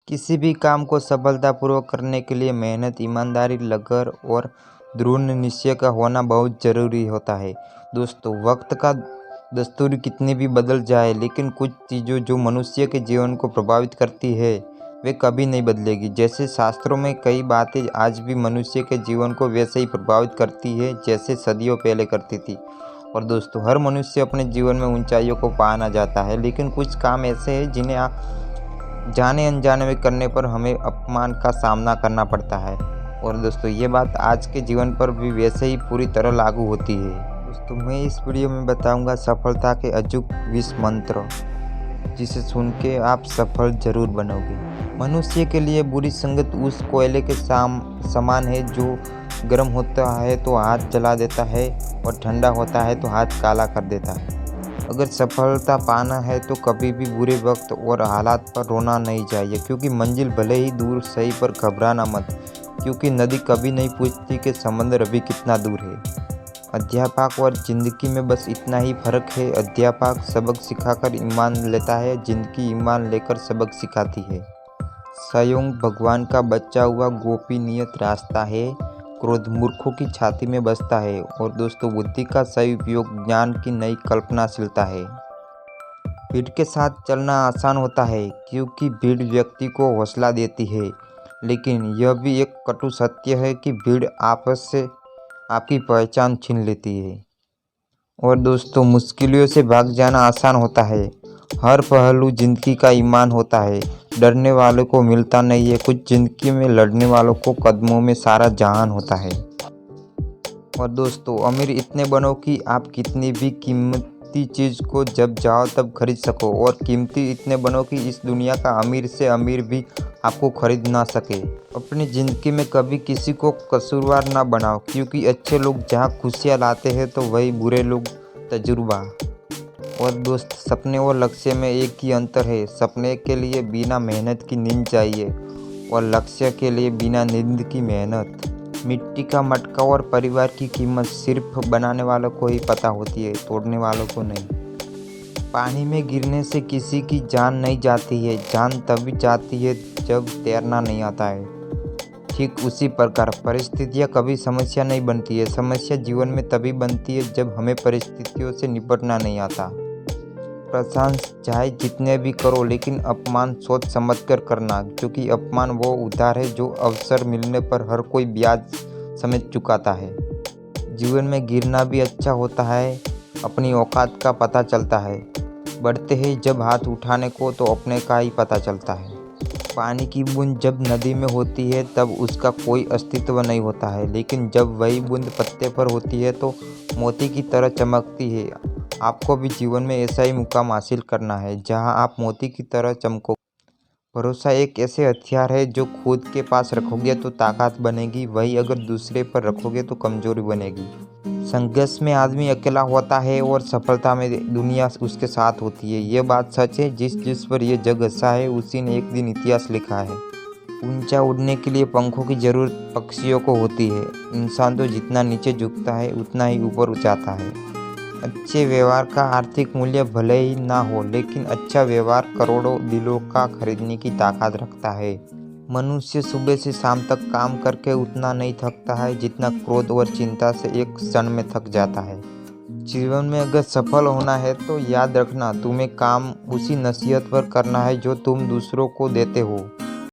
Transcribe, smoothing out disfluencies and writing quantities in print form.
किसी भी काम को सफलतापूर्वक करने के लिए मेहनत, ईमानदारी, लगन और दृढ़ निश्चय का होना बहुत ज़रूरी होता है। दोस्तों, वक्त का दस्तूर कितनी भी बदल जाए, लेकिन कुछ चीज़ें जो मनुष्य के जीवन को प्रभावित करती है वे कभी नहीं बदलेगी। जैसे शास्त्रों में कई बातें आज भी मनुष्य के जीवन को वैसे ही प्रभावित करती है जैसे सदियों पहले करती थी। और दोस्तों, हर मनुष्य अपने जीवन में ऊंचाइयों को पाना चाहता है, लेकिन कुछ काम ऐसे हैं जिन्हें जाने अनजाने में करने पर हमें अपमान का सामना करना पड़ता है। और दोस्तों, ये बात आज के जीवन पर भी वैसे ही पूरी तरह लागू होती है। दोस्तों, मैं इस वीडियो में बताऊंगा सफलता के अचूक 20 मंत्र, जिसे सुन के आप सफल जरूर बनोगे। मनुष्य के लिए बुरी संगत उस कोयले के समान है जो गर्म होता है तो हाथ जला देता है और ठंडा होता है तो हाथ काला कर देता है। अगर सफलता पाना है तो कभी भी बुरे वक्त और हालात पर रोना नहीं चाहिए, क्योंकि मंजिल भले ही दूर सही पर घबराना मत, क्योंकि नदी कभी नहीं पूछती कि समंदर अभी कितना दूर है। अध्यापक और जिंदगी में बस इतना ही फर्क है। अध्यापक सबक सिखाकर ईमान लेता है, जिंदगी ईमान लेकर सबक सिखाती है। स्वयं भगवान का बचा हुआ गोपनीय रास्ता है, क्रोध मूर्खों की छाती में बसता है। और दोस्तों, बुद्धि का सही उपयोग ज्ञान की नई कल्पनाशीलता है। भीड़ के साथ चलना आसान होता है, क्योंकि भीड़ व्यक्ति को हौसला देती है, लेकिन यह भी एक कटु सत्य है कि भीड़ आपस से आपकी पहचान छीन लेती है। और दोस्तों, मुश्किलों से भाग जाना आसान होता है। हर पहलू जिंदगी का ईमान होता है। डरने वालों को मिलता नहीं है कुछ, जिंदगी में लड़ने वालों को कदमों में सारा जहान होता है। और दोस्तों, अमीर इतने बनो कि आप कितनी भी कीमती चीज़ को जब जाओ तब खरीद सको, और कीमती इतने बनो कि इस दुनिया का अमीर से अमीर भी आपको खरीद ना सके। अपनी ज़िंदगी में कभी किसी को कसूरवार ना बनाओ, क्योंकि अच्छे लोग जहाँ खुशियाँ लाते हैं तो वही बुरे लोग तजुर्बा। और दोस्त, सपने और लक्ष्य में एक ही अंतर है। सपने के लिए बिना मेहनत की नींद चाहिए, और लक्ष्य के लिए बिना नींद की मेहनत। मिट्टी का मटका और परिवार की कीमत सिर्फ बनाने वालों को ही पता होती है, तोड़ने वालों को नहीं। पानी में गिरने से किसी की जान नहीं जाती है, जान तभी जाती है जब तैरना नहीं आता है। ठीक उसी प्रकार परिस्थितियाँ कभी समस्या नहीं बनती है, समस्या जीवन में तभी बनती है जब हमें परिस्थितियों से निपटना नहीं आता। प्रशंसा चाहे जितने भी करो, लेकिन अपमान सोच समझकर करना, क्योंकि अपमान वो उधार है जो अवसर मिलने पर हर कोई ब्याज समेत चुकाता है। जीवन में गिरना भी अच्छा होता है, अपनी औकात का पता चलता है। बढ़ते हैं जब हाथ उठाने को तो अपने का ही पता चलता है। पानी की बूंद जब नदी में होती है तब उसका कोई अस्तित्व नहीं होता है, लेकिन जब वही बूंद पत्ते पर होती है तो मोती की तरह चमकती है। आपको भी जीवन में ऐसा ही मुकाम हासिल करना है जहां आप मोती की तरह चमको। भरोसा एक ऐसे हथियार है जो खुद के पास रखोगे तो ताकत बनेगी, वही अगर दूसरे पर रखोगे तो कमजोरी बनेगी। संघर्ष में आदमी अकेला होता है और सफलता में दुनिया उसके साथ होती है। ये बात सच है। जिस पर यह जग हंसा है उसी ने एक दिन इतिहास लिखा है। ऊंचा उड़ने के लिए पंखों की जरूरत पक्षियों को होती है। इंसान तो जितना नीचे झुकता है उतना ही ऊपर जाता है। अच्छे व्यवहार का आर्थिक मूल्य भले ही ना हो, लेकिन अच्छा व्यवहार करोड़ों दिलों का खरीदने की ताकत रखता है। मनुष्य सुबह से शाम तक काम करके उतना नहीं थकता है जितना क्रोध और चिंता से एक क्षण में थक जाता है। जीवन में अगर सफल होना है तो याद रखना, तुम्हें काम उसी नसीहत पर करना है जो तुम दूसरों को देते हो।